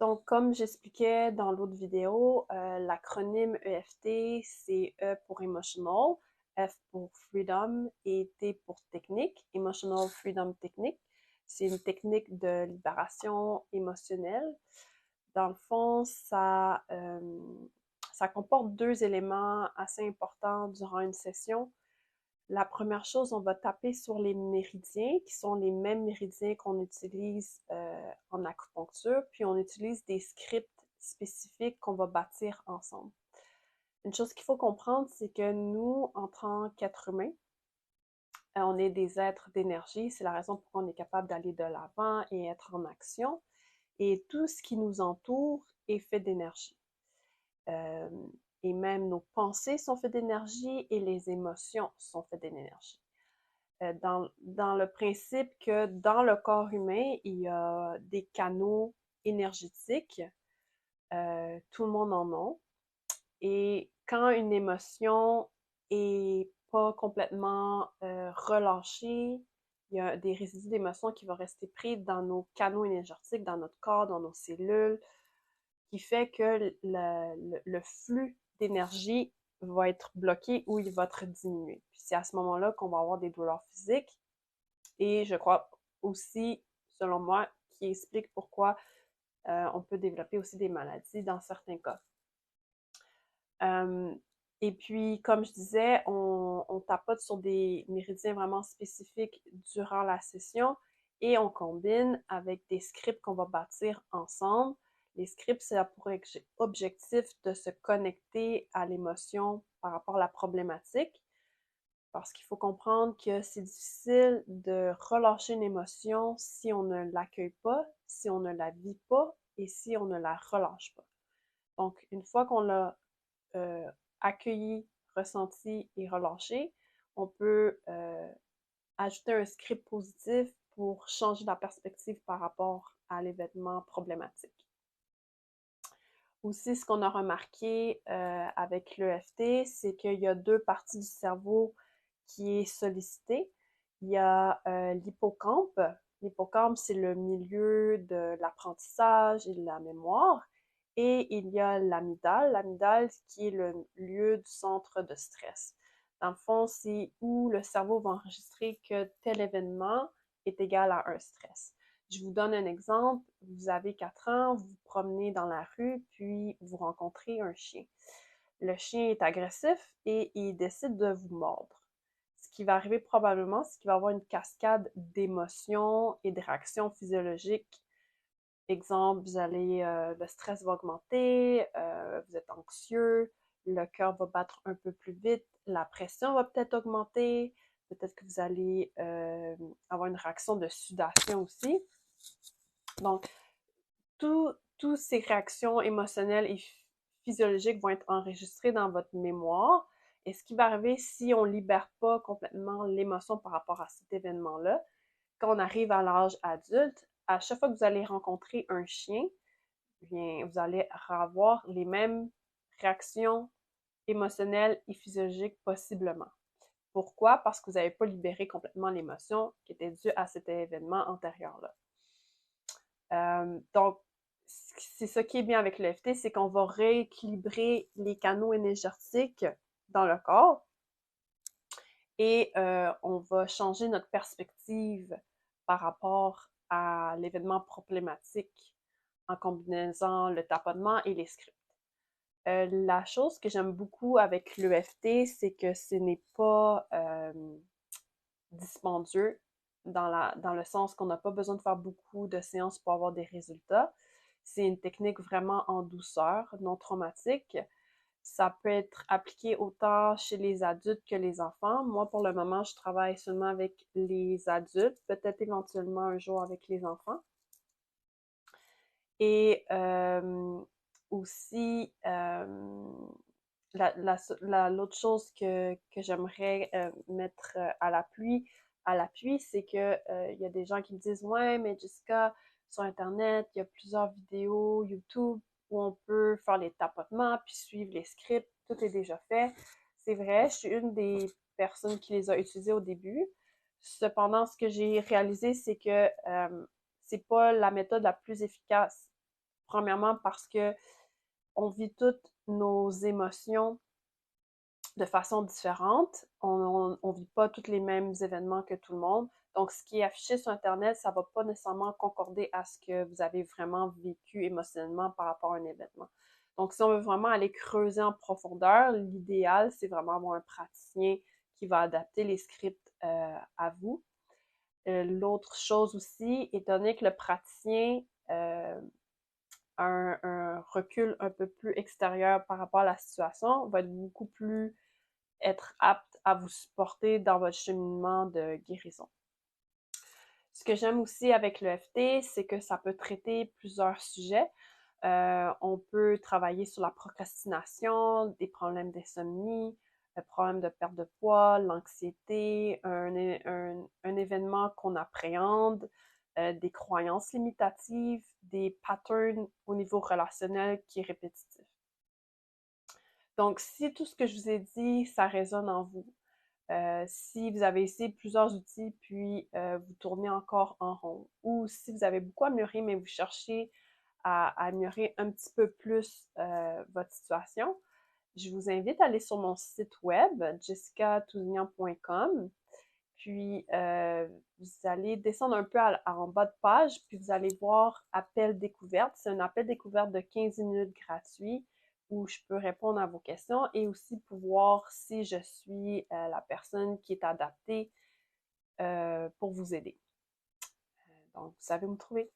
Donc, comme j'expliquais dans l'autre vidéo, l'acronyme EFT, c'est E pour Emotional, F pour Freedom et T pour Technique, Emotional Freedom Technique. C'est une technique de libération émotionnelle. Dans le fond, ça comporte deux éléments assez importants durant une session. La première chose, on va taper sur les méridiens, qui sont les mêmes méridiens qu'on utilise en acupuncture, puis on utilise des scripts spécifiques qu'on va bâtir ensemble. Une chose qu'il faut comprendre, c'est que nous, en tant qu'êtres humains, on est des êtres d'énergie. C'est la raison pour laquelle on est capable d'aller de l'avant et être en action. Et tout ce qui nous entoure est fait d'énergie. Euh, et même nos pensées sont faites d'énergie et les émotions sont faites d'énergie. Dans le principe que dans le corps humain, il y a des canaux énergétiques, tout le monde en a. Et quand une émotion est pas complètement relâchée, il y a des résidus d'émotions qui vont rester pris dans nos canaux énergétiques, dans notre corps, dans nos cellules, qui fait que le flux d'énergie va être bloqué ou il va être diminué. Puis c'est à ce moment-là qu'on va avoir des douleurs physiques et je crois aussi, selon moi, qui explique pourquoi on peut développer aussi des maladies dans certains cas. Euh, et puis, comme je disais, on tapote sur des méridiens vraiment spécifiques durant la session et on combine avec des scripts qu'on va bâtir ensemble. Les scripts, c'est pour objectif de se connecter à l'émotion par rapport à la problématique. Parce qu'il faut comprendre que c'est difficile de relâcher une émotion si on ne l'accueille pas, si on ne la vit pas et si on ne la relâche pas. Donc, une fois qu'on l'a accueilli, ressenti et relâché, on peut ajouter un script positif pour changer la perspective par rapport à l'événement problématique. Aussi, ce qu'on a remarqué avec l'EFT, c'est qu'il y a deux parties du cerveau qui est sollicitée. Il y a l'hippocampe. L'hippocampe, c'est le milieu de l'apprentissage et de la mémoire. Et il y a l'amygdale. L'amygdale qui est le lieu du centre de stress. Dans le fond, c'est où le cerveau va enregistrer que tel événement est égal à un stress. Je vous donne un exemple. Vous avez 4 ans, vous vous promenez dans la rue, puis vous rencontrez un chien. Le chien est agressif et il décide de vous mordre. Ce qui va arriver probablement, c'est qu'il va y avoir une cascade d'émotions et de réactions physiologiques. Exemple, le stress va augmenter, vous êtes anxieux, le cœur va battre un peu plus vite, la pression va peut-être augmenter, peut-être que vous allez avoir une réaction de sudation aussi. Donc, toutes ces réactions émotionnelles et physiologiques vont être enregistrées dans votre mémoire. Et ce qui va arriver si on ne libère pas complètement l'émotion par rapport à cet événement-là, quand on arrive à l'âge adulte, à chaque fois que vous allez rencontrer un chien, bien, vous allez avoir les mêmes réactions émotionnelles et physiologiques possiblement. Pourquoi? Parce que vous n'avez pas libéré complètement l'émotion qui était due à cet événement antérieur-là. Donc, c'est ça qui est bien avec l'EFT, c'est qu'on va rééquilibrer les canaux énergétiques dans le corps et on va changer notre perspective par rapport à l'événement problématique en combinaisant le taponnement et les scripts. La chose que j'aime beaucoup avec l'EFT, c'est que ce n'est pas dispendieux dans le sens qu'on n'a pas besoin de faire beaucoup de séances pour avoir des résultats. C'est une technique vraiment en douceur, non traumatique. Ça peut être appliqué autant chez les adultes que les enfants. Moi, pour le moment, je travaille seulement avec les adultes, peut-être éventuellement un jour avec les enfants. Et aussi, l'autre chose que j'aimerais mettre à l'appui, c'est que il y a des gens qui me disent ouais, mais Jessica, sur Internet, il y a plusieurs vidéos YouTube où on peut faire les tapotements puis suivre les scripts, tout est déjà fait. C'est vrai, je suis une des personnes qui les a utilisés au début. Cependant, ce que j'ai réalisé, c'est que c'est pas la méthode la plus efficace. Premièrement, parce que on vit toutes nos émotions de façon différente. On vit pas tous les mêmes événements que tout le monde. Donc, ce qui est affiché sur Internet, ça va pas nécessairement concorder à ce que vous avez vraiment vécu émotionnellement par rapport à un événement. Donc, si on veut vraiment aller creuser en profondeur, l'idéal, c'est vraiment avoir un praticien qui va adapter les scripts à vous. L'autre chose aussi, étant donné que le praticien a un recul un peu plus extérieur par rapport à la situation, va être beaucoup plus être apte à vous supporter dans votre cheminement de guérison. Ce que j'aime aussi avec l'EFT, c'est que ça peut traiter plusieurs sujets. On peut travailler sur la procrastination, des problèmes d'insomnie, le problème de perte de poids, l'anxiété, un événement qu'on appréhende, des croyances limitatives, des patterns au niveau relationnel qui est répétitif. Donc, si tout ce que je vous ai dit, ça résonne en vous, si vous avez essayé plusieurs outils, puis vous tournez encore en rond, ou si vous avez beaucoup amélioré, mais vous cherchez à améliorer un petit peu plus votre situation, je vous invite à aller sur mon site web, jessicatouzignan.com, puis vous allez descendre un peu en bas de page, puis vous allez voir Appel découverte. C'est un appel découverte de 15 minutes gratuit où je peux répondre à vos questions et aussi pouvoir si je suis la personne qui est adaptée pour vous aider. Donc, vous savez où me trouver.